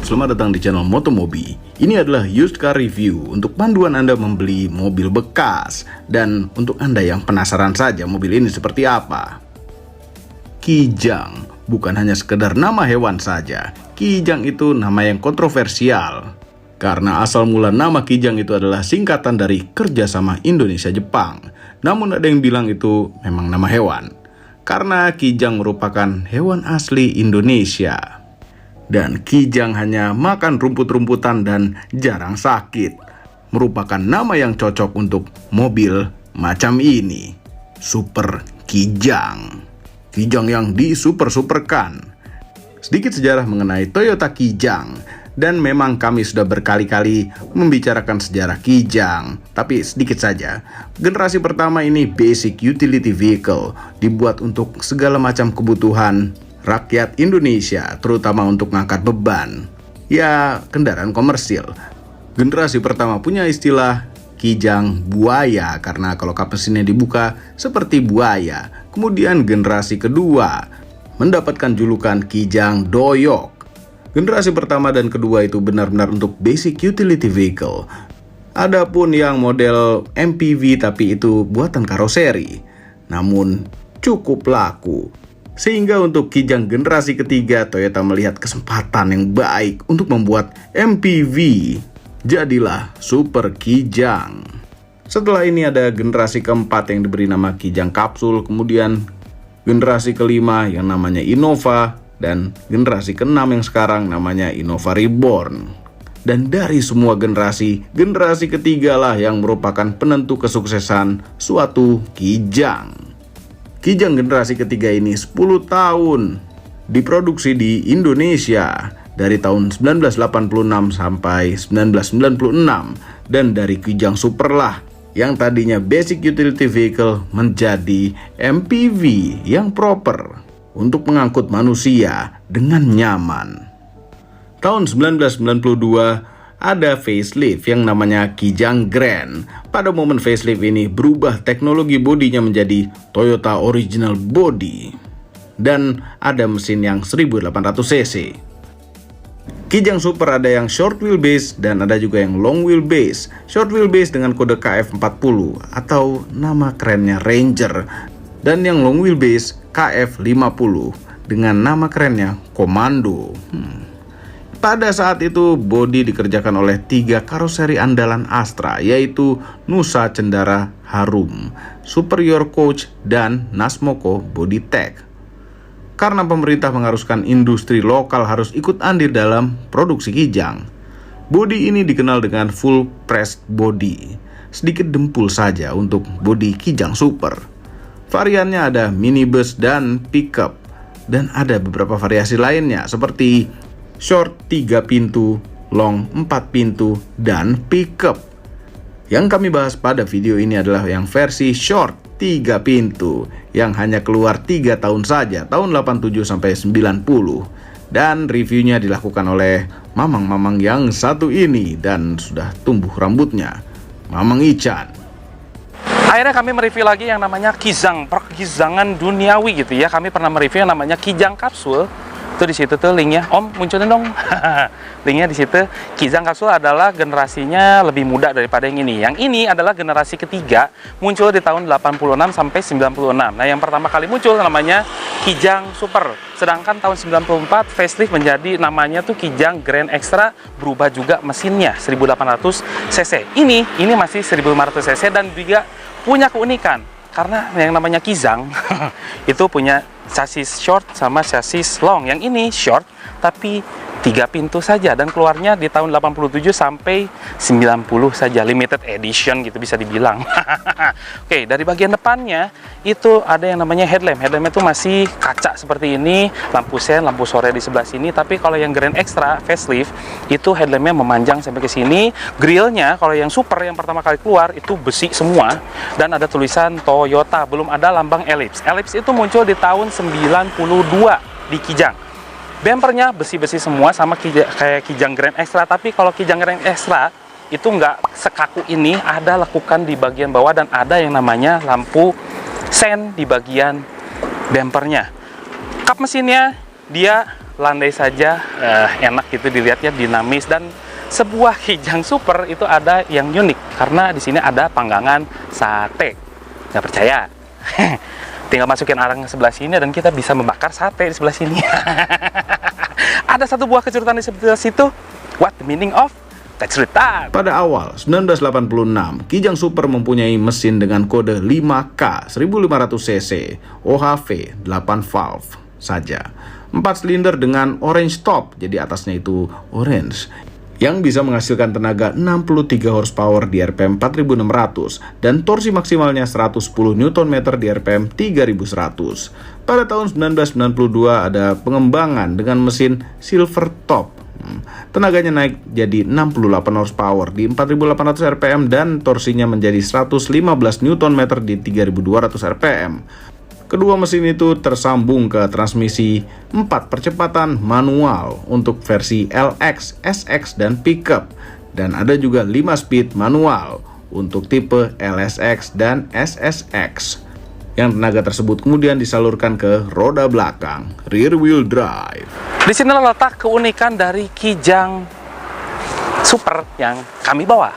selamat datang di channel Motomobi. Ini adalah used car review untuk panduan Anda membeli mobil bekas. Dan untuk Anda yang penasaran saja mobil ini seperti apa. Kijang bukan hanya sekedar nama hewan saja. Kijang itu nama yang kontroversial. Karena asal mula nama Kijang itu adalah singkatan dari kerjasama Indonesia-Jepang. Namun ada yang bilang itu memang nama hewan. Karena Kijang merupakan hewan asli Indonesia. Dan Kijang hanya makan rumput-rumputan dan jarang sakit. Merupakan nama yang cocok untuk mobil macam ini. Super Kijang. Kijang yang disuper-superkan. Sedikit sejarah mengenai Toyota Kijang. Dan memang kami sudah berkali-kali membicarakan sejarah Kijang. Tapi sedikit saja. Generasi pertama ini basic utility vehicle. Dibuat untuk segala macam kebutuhan rakyat Indonesia, terutama untuk mengangkat beban. Ya, kendaraan komersil. Generasi pertama punya istilah Kijang buaya, karena kalau kap mesinnya dibuka seperti buaya. Kemudian generasi kedua mendapatkan julukan Kijang doyok. Generasi pertama dan kedua itu benar-benar untuk basic utility vehicle. Adapun yang model MPV tapi itu buatan karoseri, namun cukup laku. Sehingga untuk Kijang generasi ketiga, Toyota melihat kesempatan yang baik untuk membuat MPV. Jadilah Super Kijang. Setelah ini ada generasi keempat yang diberi nama Kijang Kapsul, kemudian generasi kelima yang namanya Innova, dan generasi keenam yang sekarang namanya Innova Reborn. Dan dari semua generasi ketiga lah yang merupakan penentu kesuksesan suatu Kijang. Kijang generasi ketiga ini 10 tahun diproduksi di Indonesia dari tahun 1986 sampai 1996, dan dari Kijang Super lah yang tadinya basic utility vehicle menjadi MPV yang proper untuk mengangkut manusia dengan nyaman. Tahun 1992 ada facelift yang namanya Kijang Grand. Pada momen facelift ini berubah teknologi bodinya menjadi Toyota Original Body. Dan ada mesin yang 1800 cc. Kijang Super ada yang short wheelbase dan ada juga yang long wheelbase. Short wheelbase dengan kode KF40 atau nama kerennya Ranger. Dan yang long wheelbase KF50 dengan nama kerennya Komando. Pada saat itu, bodi dikerjakan oleh 3 karoseri andalan Astra, yaitu Nusa Cendara Harum, Superior Coach, dan Nasmoko Body Tech. Karena pemerintah mengharuskan industri lokal harus ikut andil dalam produksi Kijang, bodi ini dikenal dengan full pressed body. Sedikit dempul saja untuk bodi Kijang Super. Variannya ada minibus dan pickup, dan ada beberapa variasi lainnya seperti short 3 pintu, long 4 pintu, dan pickup. Yang kami bahas pada video ini adalah yang versi short 3 pintu yang hanya keluar 3 tahun saja, tahun 87 sampai 90. Dan reviewnya dilakukan oleh mamang-mamang yang satu ini dan sudah tumbuh rambutnya, Mamang Ican. Akhirnya kami mereview lagi yang namanya Kijang, perkizangan duniawi gitu ya. Kami pernah mereview yang namanya Kijang Kapsul. Itu di situ tuh linknya, Om munculin dong. Linknya di situ. Kijang Kapsul adalah generasinya lebih muda daripada yang ini. Yang ini adalah generasi ketiga, muncul di tahun 86 sampai 96. Nah, yang pertama kali muncul namanya Kijang Super. Sedangkan tahun 94 facelift menjadi namanya tuh Kijang Grand Extra, berubah juga mesinnya 1800 cc. Ini masih 1500 cc dan juga punya keunikan. Karena yang namanya Kijang itu punya chassis short sama chassis long. Yang ini short tapi 3 pintu saja dan keluarnya di tahun 87 sampai 90 saja, limited edition gitu bisa dibilang. Oke, dari bagian depannya itu ada yang namanya headlamp. Headlamp itu masih kaca seperti ini, lampu sen, lampu sore di sebelah sini. Tapi kalau yang Grand Extra facelift itu headlampnya memanjang sampai ke sini. Grillnya kalau yang super yang pertama kali keluar itu besi semua dan ada tulisan Toyota, belum ada lambang ellipse. Ellipse itu muncul di tahun 92 di Kijang. Bempernya besi-besi semua sama kayak Kijang Grand Extra, tapi kalau Kijang Grand Extra itu nggak sekaku ini, ada lekukan di bagian bawah dan ada yang namanya lampu sen di bagian bempernya. Kap mesinnya dia landai saja enak gitu dilihatnya, dinamis. Dan sebuah Kijang Super itu ada yang unik karena di sini ada panggangan sate. Nggak percaya? Tinggal masukin arang sebelah sini dan kita bisa membakar sate di sebelah sini. Ada satu buah kejutan di sebelah situ. What the meaning of? Cerita. Pada awal 1986, Kijang Super mempunyai mesin dengan kode 5K 1500 cc, OHV 8 valve saja. 4 silinder dengan orange top, jadi atasnya itu orange, yang bisa menghasilkan tenaga 63 horsepower di RPM 4600 dan torsi maksimalnya 110 Nm di RPM 3100. Pada tahun 1992 ada pengembangan dengan mesin silver top. Tenaganya naik jadi 68 horsepower di 4800 rpm dan torsinya menjadi 115 Nm di 3200 rpm. Kedua mesin itu tersambung ke transmisi 4 percepatan manual untuk versi LX, SX, dan pickup, dan ada juga 5 speed manual untuk tipe LSX dan SSX. Yang tenaga tersebut kemudian disalurkan ke roda belakang, rear wheel drive. Di sini letak keunikan dari Kijang Super yang kami bawa.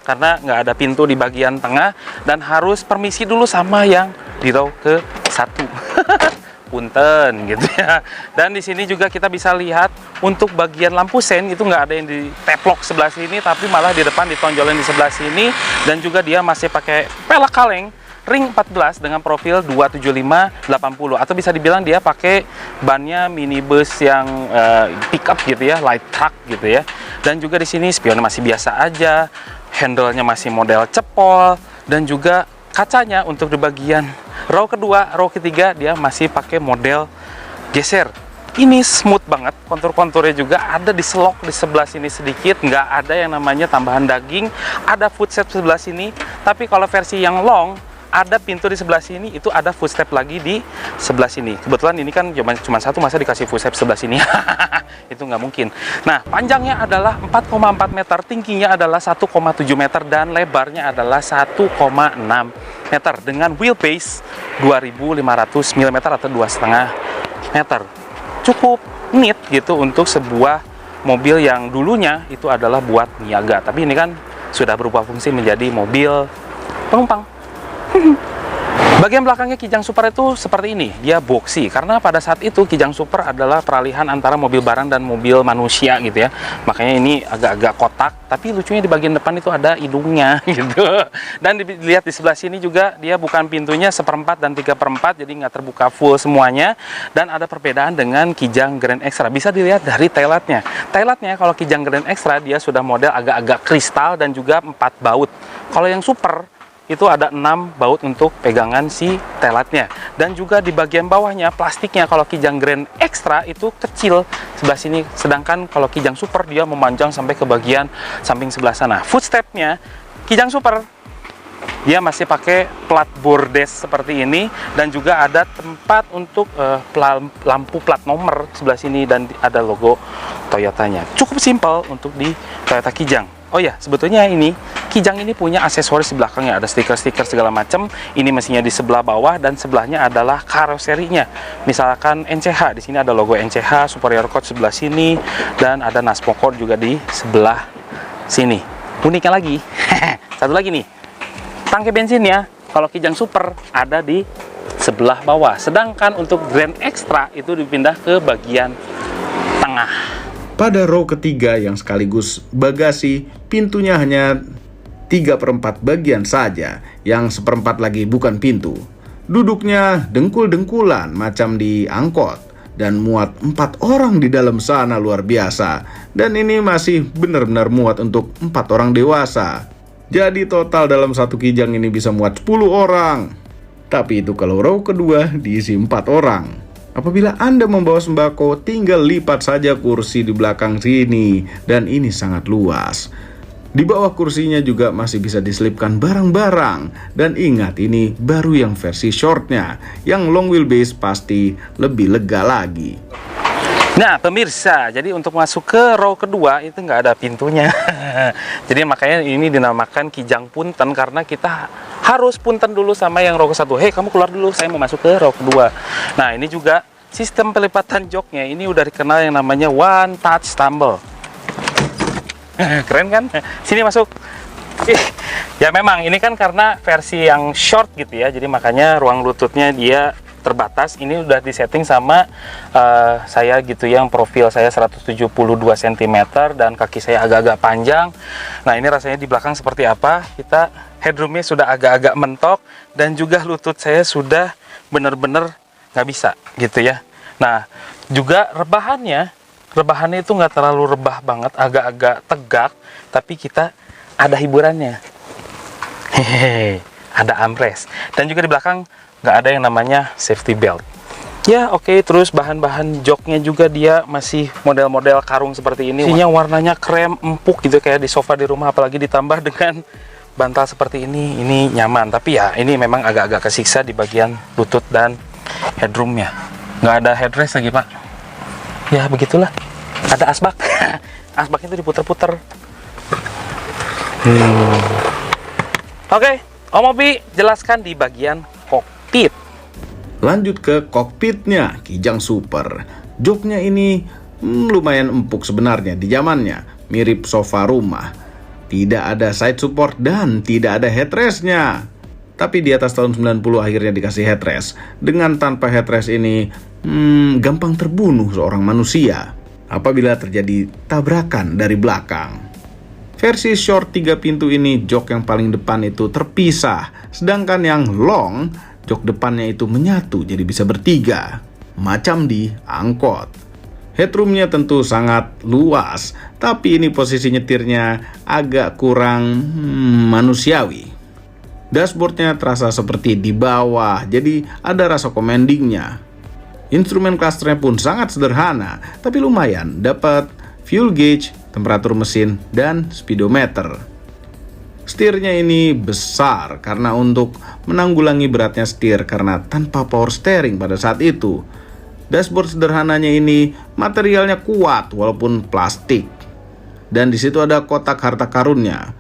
Karena nggak ada pintu di bagian tengah dan harus permisi dulu sama yang di row ke 1. Punten gitu ya. Dan di sini juga kita bisa lihat untuk bagian lampu sen itu nggak ada yang di teplok sebelah sini, tapi malah di depan ditonjolin di sebelah sini. Dan juga dia masih pakai pelek kaleng ring 14 dengan profil 275/80, atau bisa dibilang dia pakai bannya minibus yang pickup gitu ya, light truck gitu ya. Dan juga di sini spionnya masih biasa aja, handle-nya masih model cepol, dan juga kacanya untuk di bagian row kedua, row ketiga dia masih pakai model geser. Ini smooth banget, kontur-konturnya juga ada di selok di sebelah sini sedikit, nggak ada yang namanya tambahan daging. Ada footstep sebelah sini, tapi kalau versi yang long ada pintu di sebelah sini, itu ada footstep lagi di sebelah sini. Kebetulan ini kan cuma satu, masa dikasih footstep sebelah sini? Itu nggak mungkin. Nah, panjangnya adalah 4,4 meter, tingginya adalah 1,7 meter, dan lebarnya adalah 1,6 meter dengan wheelbase 2500 mm atau 2,5 meter. Cukup neat gitu untuk sebuah mobil yang dulunya itu adalah buat niaga, tapi ini kan sudah berubah fungsi menjadi mobil penumpang. Bagian belakangnya Kijang Super itu seperti ini, dia boxy karena pada saat itu Kijang Super adalah peralihan antara mobil barang dan mobil manusia gitu ya. Makanya ini agak-agak kotak, tapi lucunya di bagian depan itu ada hidungnya gitu. Dan dilihat di sebelah sini juga dia bukan pintunya 1/4 dan 3/4, jadi nggak terbuka full semuanya. Dan ada perbedaan dengan Kijang Grand Extra, bisa dilihat dari taillightnya. Taillightnya kalau Kijang Grand Extra dia sudah model agak-agak kristal dan juga 4 baut. Kalau yang Super itu ada 6 baut untuk pegangan si taillightnya. Dan juga di bagian bawahnya plastiknya kalau Kijang Grand Extra itu kecil sebelah sini, sedangkan kalau Kijang Super dia memanjang sampai ke bagian samping sebelah sana. Footstepnya Kijang Super dia masih pakai plat bordes seperti ini, dan juga ada tempat untuk lampu plat nomor sebelah sini, dan ada logo Toyotanya. Cukup simpel untuk di Toyota Kijang. Oh ya, sebetulnya ini Kijang ini punya aksesoris di belakangnya, ada stiker-stiker segala macam. Ini mesinnya di sebelah bawah dan sebelahnya adalah karoserinya. Misalkan NCH, di sini ada logo NCH, Superior Code sebelah sini, dan ada Nasmo Code juga di sebelah sini. Uniknya lagi, satu lagi nih, tangki bensinnya kalau Kijang Super ada di sebelah bawah, sedangkan untuk Grand Extra itu dipindah ke bagian tengah. Pada row ketiga yang sekaligus bagasi, pintunya hanya 3/4 bagian saja, yang 1/4 lagi bukan pintu. Duduknya dengkul-dengkulan macam di angkot, dan muat 4 orang di dalam sana, luar biasa. Dan ini masih benar-benar muat untuk 4 orang dewasa. Jadi total dalam satu Kijang ini bisa muat 10 orang. Tapi itu kalau row kedua diisi 4 orang. Apabila Anda membawa sembako, tinggal lipat saja kursi di belakang sini, dan ini sangat luas. Di bawah kursinya juga masih bisa diselipkan barang-barang. Dan ingat, ini baru yang versi shortnya. Yang long wheelbase pasti lebih lega lagi. Nah pemirsa, jadi untuk masuk ke row kedua itu nggak ada pintunya. Jadi makanya ini dinamakan Kijang Punten, karena kita harus punten dulu sama yang row ke-1. Hei, kamu keluar dulu, saya mau masuk ke row kedua. Nah ini juga sistem pelipatan joknya ini udah dikenal yang namanya one touch tumble. Keren kan? Sini masuk. Ya memang ini kan karena versi yang short gitu ya, jadi makanya ruang lututnya dia terbatas. Ini udah disetting sama saya gitu, yang profil saya 172 cm dan kaki saya agak-agak panjang. Nah ini rasanya di belakang seperti apa? Kita headroomnya sudah agak-agak mentok dan juga lutut saya sudah bener-bener nggak bisa gitu ya. Nah juga rebahannya itu nggak terlalu rebah banget, agak-agak tegak, tapi kita ada hiburannya. Hehehe, ada armrest dan juga di belakang nggak ada yang namanya safety belt. Ya oke, terus bahan-bahan joknya juga dia masih model-model karung seperti ini. Isinya warnanya krem empuk gitu kayak di sofa di rumah, apalagi ditambah dengan bantal seperti ini nyaman. Tapi ya ini memang agak-agak kesiksa di bagian lutut dan headroomnya. Nggak ada headrest lagi pak. Ya begitulah. Ada asbak. Asbaknya itu diputer-puter. Oke, Om Obi jelaskan di bagian kokpit. Lanjut ke kokpitnya Kijang Super. Joknya ini lumayan empuk sebenarnya di zamannya, mirip sofa rumah. Tidak ada side support dan tidak ada headrestnya. Tapi di atas tahun 90 akhirnya dikasih headrest. Dengan tanpa headrest ini gampang terbunuh seorang manusia apabila terjadi tabrakan dari belakang. Versi short 3 pintu ini jok yang paling depan itu terpisah, sedangkan yang long jok depannya itu menyatu jadi bisa bertiga, macam di angkot. Headroomnya tentu sangat luas, tapi ini posisi nyetirnya agak kurang manusiawi. Dashboardnya terasa seperti di bawah, jadi ada rasa commandingnya. Instrumen clusternya pun sangat sederhana, tapi lumayan dapat fuel gauge, temperatur mesin, dan speedometer. Setirnya ini besar karena untuk menanggulangi beratnya setir karena tanpa power steering pada saat itu. Dashboard sederhananya ini materialnya kuat walaupun plastik. Dan di situ ada kotak harta karunnya.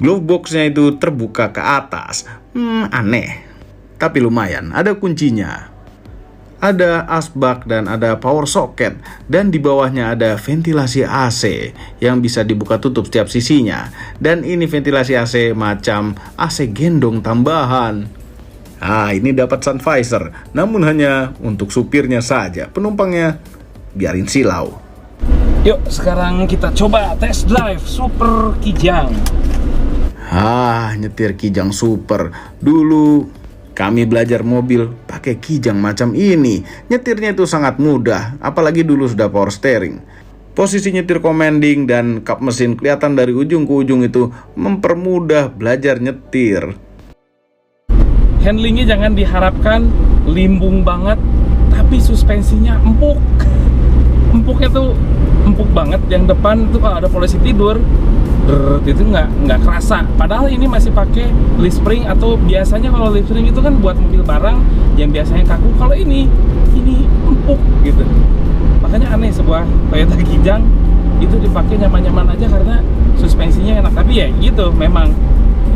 Glove boxnya itu terbuka ke atas. Aneh. Tapi lumayan, ada kuncinya. Ada asbak dan ada power socket, dan di bawahnya ada ventilasi AC yang bisa dibuka tutup setiap sisinya. Dan ini ventilasi AC macam AC gendong tambahan. Ini dapat sun visor, namun hanya untuk supirnya saja. Penumpangnya biarin silau. Yuk sekarang kita coba test drive Super Kijang. Nyetir Kijang Super. Dulu kami belajar mobil pakai Kijang macam ini. Nyetirnya itu sangat mudah, apalagi dulu sudah power steering. Posisi nyetir commanding dan kap mesin kelihatan dari ujung ke ujung itu mempermudah belajar nyetir. Handlingnya jangan diharapkan limbung banget, tapi suspensinya empuk. Empuknya tuh empuk banget. Yang depan tuh kalau ada polisi tidur, itu nggak kerasa. Padahal ini masih pakai leaf spring, atau biasanya kalau leaf spring itu kan buat mobil barang yang biasanya kaku. Kalau ini empuk gitu. Makanya aneh sebuah Toyota Kijang itu dipakai nyaman-nyaman aja karena suspensinya enak. Tapi ya gitu, memang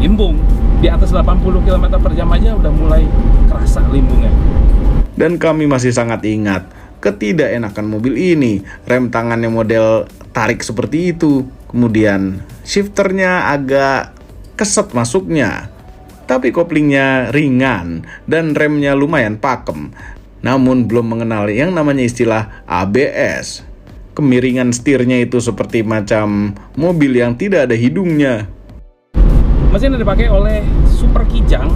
limbung di atas 80 km/jam aja udah mulai kerasa limbungnya. Dan kami masih sangat ingat ketidakenakan mobil ini. Rem tangannya model tarik seperti itu. Kemudian shifternya agak keset masuknya. Tapi koplingnya ringan dan remnya lumayan pakem. Namun belum mengenal yang namanya istilah ABS. Kemiringan setirnya itu seperti macam mobil yang tidak ada hidungnya. Mesin yang dipakai oleh Super Kijang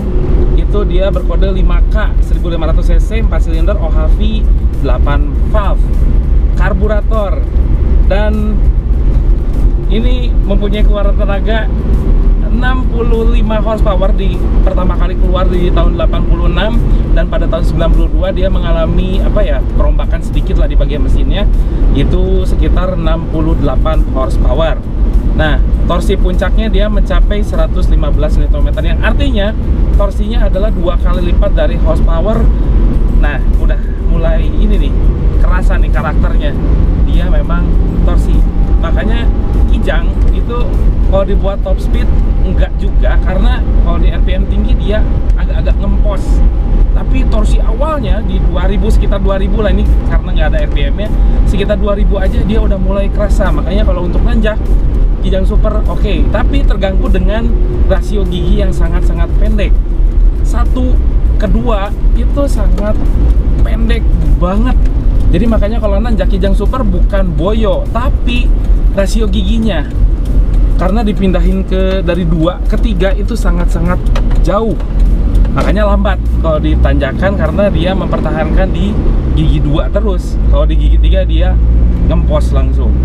itu dia berkode 5K 1500 cc 4 silinder OHV 8 valve karburator, dan ini mempunyai keluaran tenaga 65 horsepower di pertama kali keluar di tahun 86, dan pada tahun 92 dia mengalami perombakan sedikit lah di bagian mesinnya, itu sekitar 68 horsepower. Nah, torsi puncaknya dia mencapai 115 Nm, yang artinya torsinya adalah 2 kali lipat dari horsepower. Nah, udah mulai ini nih, kerasa nih karakternya. Dia memang torsi. Makanya Kijang itu kalau dibuat top speed enggak juga, karena kalau di RPM tinggi dia agak-agak ngempos. Tapi torsi awal awalnya di 2000, sekitar 2000 lah, ini karena nggak ada RPM-nya, sekitar 2000 aja dia udah mulai kerasa. Makanya kalau untuk nanjak Kijang Super oke, tapi terganggu dengan rasio gigi yang sangat-sangat pendek. Satu, kedua itu sangat pendek banget. Jadi makanya kalau nanjak Kijang Super bukan boyo, tapi rasio giginya, karena dipindahin dari 2 ke 3 itu sangat-sangat jauh. Makanya lambat kalau ditanjakan, karena dia mempertahankan di gigi 2 terus. Kalau di gigi 3 dia ngempos langsung.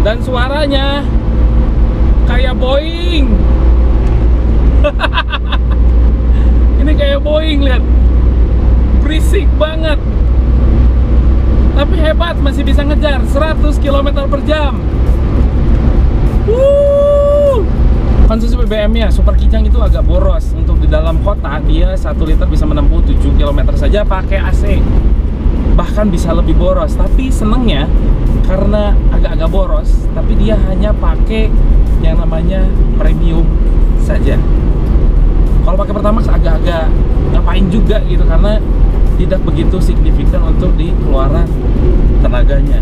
Dan suaranya kayak Boeing. Ini kayak Boeing, lihat. Berisik banget. Tapi hebat, masih bisa ngejar 100 km per jam. Konsumsi BBM-nya Super Kijang itu agak boros. Untuk di dalam kota dia 1 liter bisa menempuh 7 km saja pakai AC. Bahkan bisa lebih boros. Tapi senengnya karena agak-agak boros, tapi dia hanya pakai yang namanya premium saja. Kalau pakai Pertamax agak-agak ngapain juga gitu, karena tidak begitu signifikan untuk di keluaran tenaganya.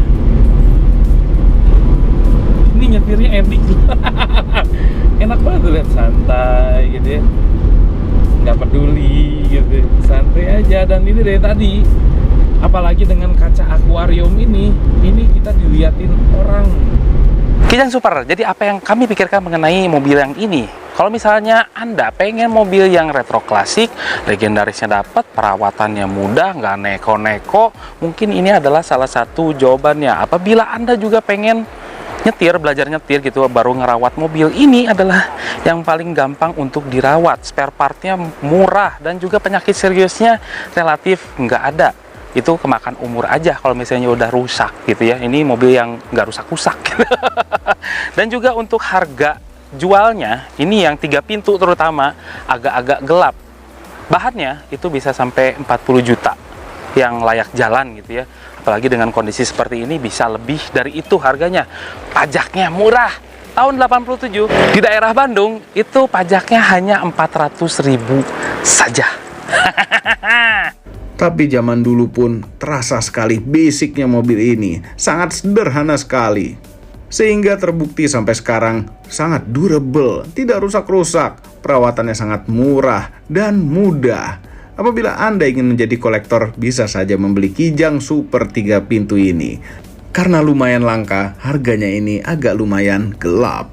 Ini nyetirnya edik. Enak banget tuh, lihat, santai gitu ya, nggak peduli gitu, santai aja. Dan ini dari tadi, apalagi dengan kaca akuarium ini kita diliatin orang. Kijang Super, jadi apa yang kami pikirkan mengenai mobil yang ini? Kalau misalnya Anda pengen mobil yang retro klasik, legendarisnya dapat, perawatannya mudah, nggak neko-neko, mungkin ini adalah salah satu jawabannya. Apabila Anda juga pengen nyetir, belajar nyetir gitu, baru ngerawat mobil, ini adalah yang paling gampang untuk dirawat. Spare partnya murah dan juga penyakit seriusnya relatif nggak ada. Itu kemakan umur aja kalau misalnya udah rusak gitu ya. Ini mobil yang nggak rusak-rusak. Dan juga untuk harga jualnya, ini yang 3 pintu terutama agak-agak gelap. Bahannya itu bisa sampai 40 juta yang layak jalan gitu ya. Apalagi dengan kondisi seperti ini bisa lebih dari itu harganya. Pajaknya murah. Tahun 87 di daerah Bandung itu pajaknya hanya 400.000 saja. Tapi zaman dulu pun terasa sekali basicnya mobil ini, sangat sederhana sekali. Sehingga terbukti sampai sekarang sangat durable, tidak rusak-rusak, perawatannya sangat murah dan mudah. Apabila Anda ingin menjadi kolektor, bisa saja membeli Kijang Super 3 pintu ini. Karena lumayan langka, harganya ini agak lumayan gelap.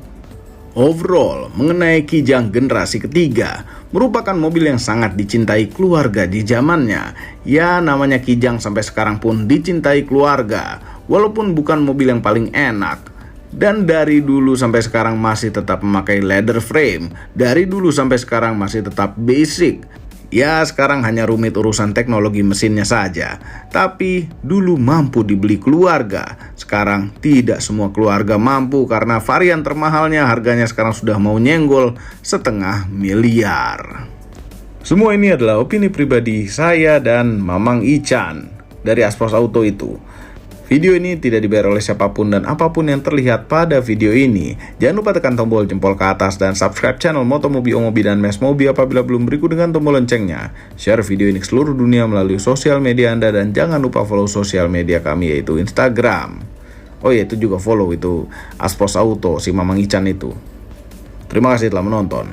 Overall, mengenai Kijang generasi ketiga, merupakan mobil yang sangat dicintai keluarga di zamannya. Ya, namanya Kijang sampai sekarang pun dicintai keluarga, walaupun bukan mobil yang paling enak. Dan dari dulu sampai sekarang masih tetap memakai leather frame. Dari dulu sampai sekarang masih tetap basic. Ya, sekarang hanya rumit urusan teknologi mesinnya saja. Tapi dulu mampu dibeli keluarga. Sekarang tidak semua keluarga mampu, karena varian termahalnya harganya sekarang sudah mau nyenggol 500 miliar. Semua ini adalah opini pribadi saya dan Mamang Ican dari Aspros Auto itu. Video ini tidak dibayar oleh siapapun, dan apapun yang terlihat pada video ini, jangan lupa tekan tombol jempol ke atas dan subscribe channel Motomobi Omobi dan Mes Mobi apabila belum, berikut dengan tombol loncengnya. Share video ini ke seluruh dunia melalui sosial media Anda, dan jangan lupa follow sosial media kami yaitu Instagram. Oh ya, itu juga follow itu Aspros Auto, si Mamang Ican itu. Terima kasih telah menonton.